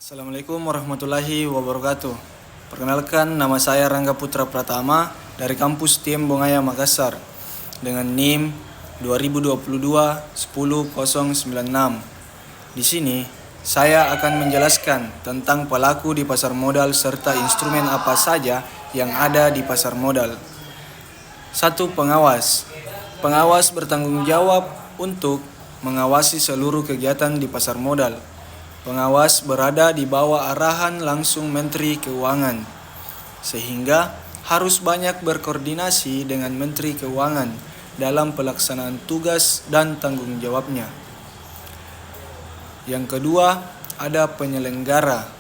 Assalamualaikum warahmatullahi wabarakatuh. Perkenalkan, nama saya Rangga Putra Pratama dari kampus TM Bongaya Makassar dengan NIM 2022-10096. Di sini saya akan menjelaskan tentang pelaku di pasar modal serta instrumen apa saja yang ada di pasar modal. 1. Pengawas. Pengawas bertanggung jawab untuk mengawasi seluruh kegiatan di pasar modal. Pengawas berada di bawah arahan langsung Menteri Keuangan, sehingga harus banyak berkoordinasi dengan Menteri Keuangan dalam pelaksanaan tugas dan tanggung jawabnya. Yang kedua, ada penyelenggara.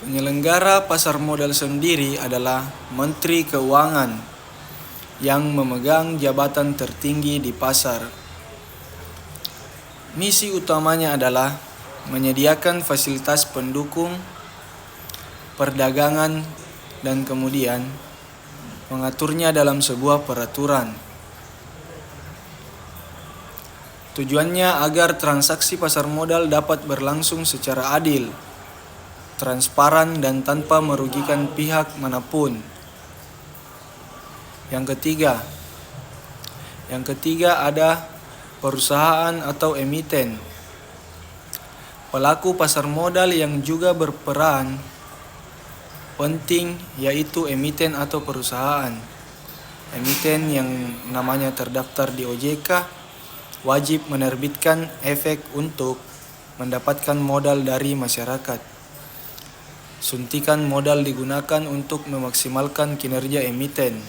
Penyelenggara pasar modal sendiri adalah Menteri Keuangan yang memegang jabatan tertinggi di pasar. Misi utamanya adalah menyediakan fasilitas pendukung perdagangan dan kemudian mengaturnya dalam sebuah peraturan. Tujuannya agar transaksi pasar modal dapat berlangsung secara adil, transparan dan tanpa merugikan pihak manapun. Yang ketiga ada perusahaan atau emiten. Pelaku pasar modal yang juga berperan penting yaitu emiten atau perusahaan. Emiten yang namanya terdaftar di OJK wajib menerbitkan efek untuk mendapatkan modal dari masyarakat. Suntikan modal digunakan untuk memaksimalkan kinerja emiten,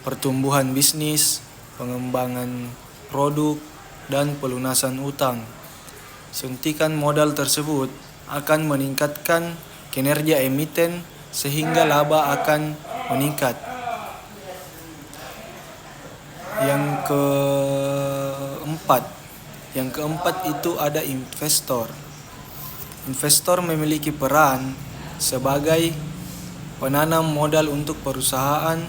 pertumbuhan bisnis, pengembangan produk, dan pelunasan utang. Suntikan modal tersebut akan meningkatkan kinerja emiten sehingga laba akan meningkat. Yang keempat itu ada investor. Investor memiliki peran sebagai penanam modal untuk perusahaan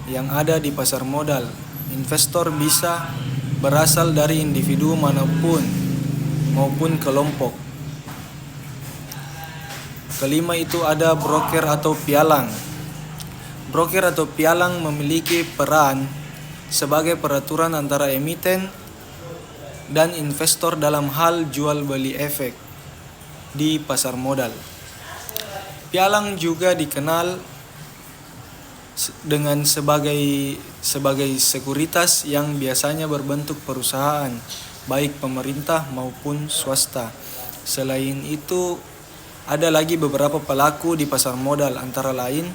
yang ada di pasar modal. Investor bisa berasal dari individu maupun kelompok. Kelima itu ada broker atau pialang. Broker atau pialang memiliki peran sebagai peraturan antara emiten dan investor dalam hal jual beli efek di pasar modal. Pialang juga dikenal dengan sebagai sekuritas yang biasanya berbentuk perusahaan, baik pemerintah maupun swasta. Selain itu, ada lagi beberapa pelaku di pasar modal, antara lain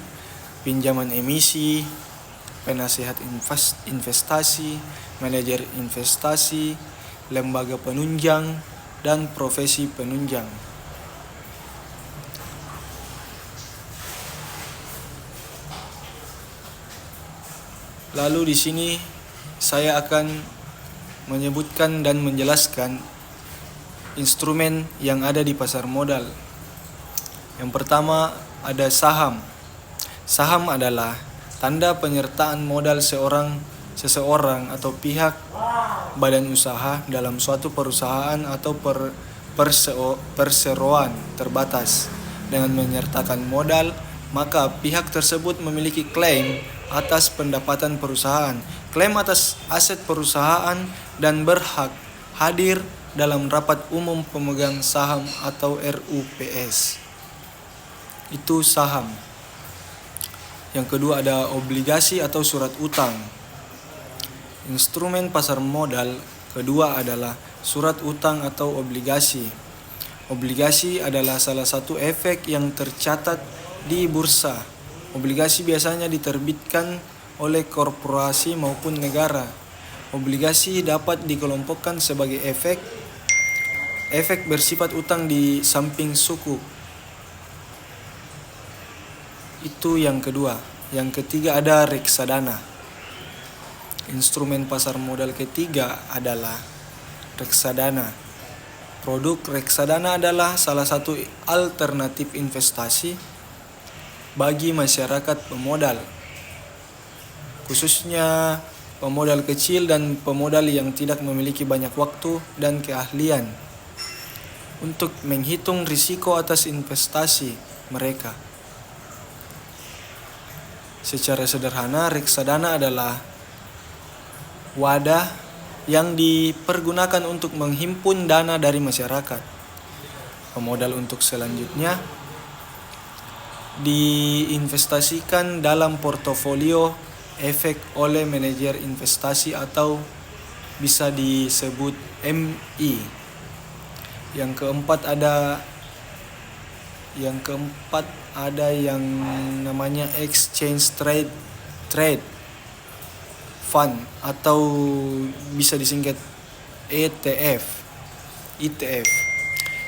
pinjaman emisi, penasihat investasi, manajer investasi, lembaga penunjang, dan profesi penunjang. Lalu di sini saya akan menyebutkan dan menjelaskan instrumen yang ada di pasar modal. Yang pertama ada saham. Saham adalah tanda penyertaan modal seseorang atau pihak badan usaha dalam suatu perusahaan atau perseroan terbatas. Dengan menyertakan modal, maka pihak tersebut memiliki klaim atas pendapatan perusahaan, klaim atas aset perusahaan, dan berhak hadir dalam rapat umum pemegang saham atau RUPS. Itu saham. Yang kedua ada obligasi atau surat utang. Instrumen pasar modal kedua adalah surat utang atau obligasi. Obligasi adalah salah satu efek yang tercatat di bursa. Obligasi biasanya diterbitkan oleh korporasi maupun negara. Obligasi dapat dikelompokkan sebagai efek bersifat utang di samping suku. Itu yang kedua. Yang ketiga ada reksadana. Instrumen pasar modal ketiga adalah reksadana. Produk reksadana adalah salah satu alternatif investasi bagi masyarakat pemodal, khususnya pemodal kecil dan pemodal yang tidak memiliki banyak waktu dan keahlian. untuk menghitung risiko atas investasi mereka. Secara sederhana, reksadana adalah wadah yang dipergunakan untuk menghimpun dana dari masyarakat. Pemodal untuk selanjutnya diinvestasikan dalam portofolio efek oleh manajer investasi atau bisa disebut MI. Yang keempat ada yang namanya exchange trade fund atau bisa disingkat ETF.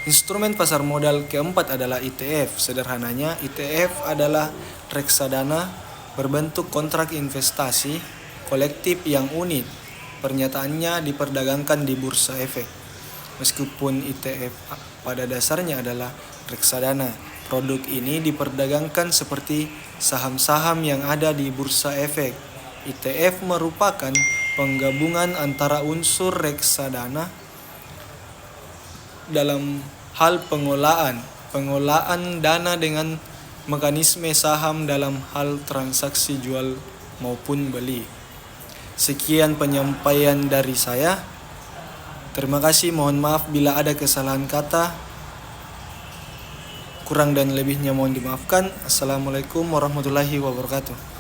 Instrumen pasar modal keempat adalah ETF. Sederhananya, ETF adalah reksadana berbentuk kontrak investasi kolektif yang unik. Pernyataannya diperdagangkan di bursa efek. Meskipun ETF pada dasarnya adalah reksadana, produk ini diperdagangkan seperti saham-saham yang ada di bursa efek. ETF merupakan penggabungan antara unsur reksadana dalam hal pengolahan dana dengan mekanisme saham dalam hal transaksi jual maupun beli. Sekian penyampaian dari saya. Terima kasih, mohon maaf bila ada kesalahan kata. Kurang dan lebihnya mohon dimaafkan. Assalamualaikum warahmatullahi wabarakatuh.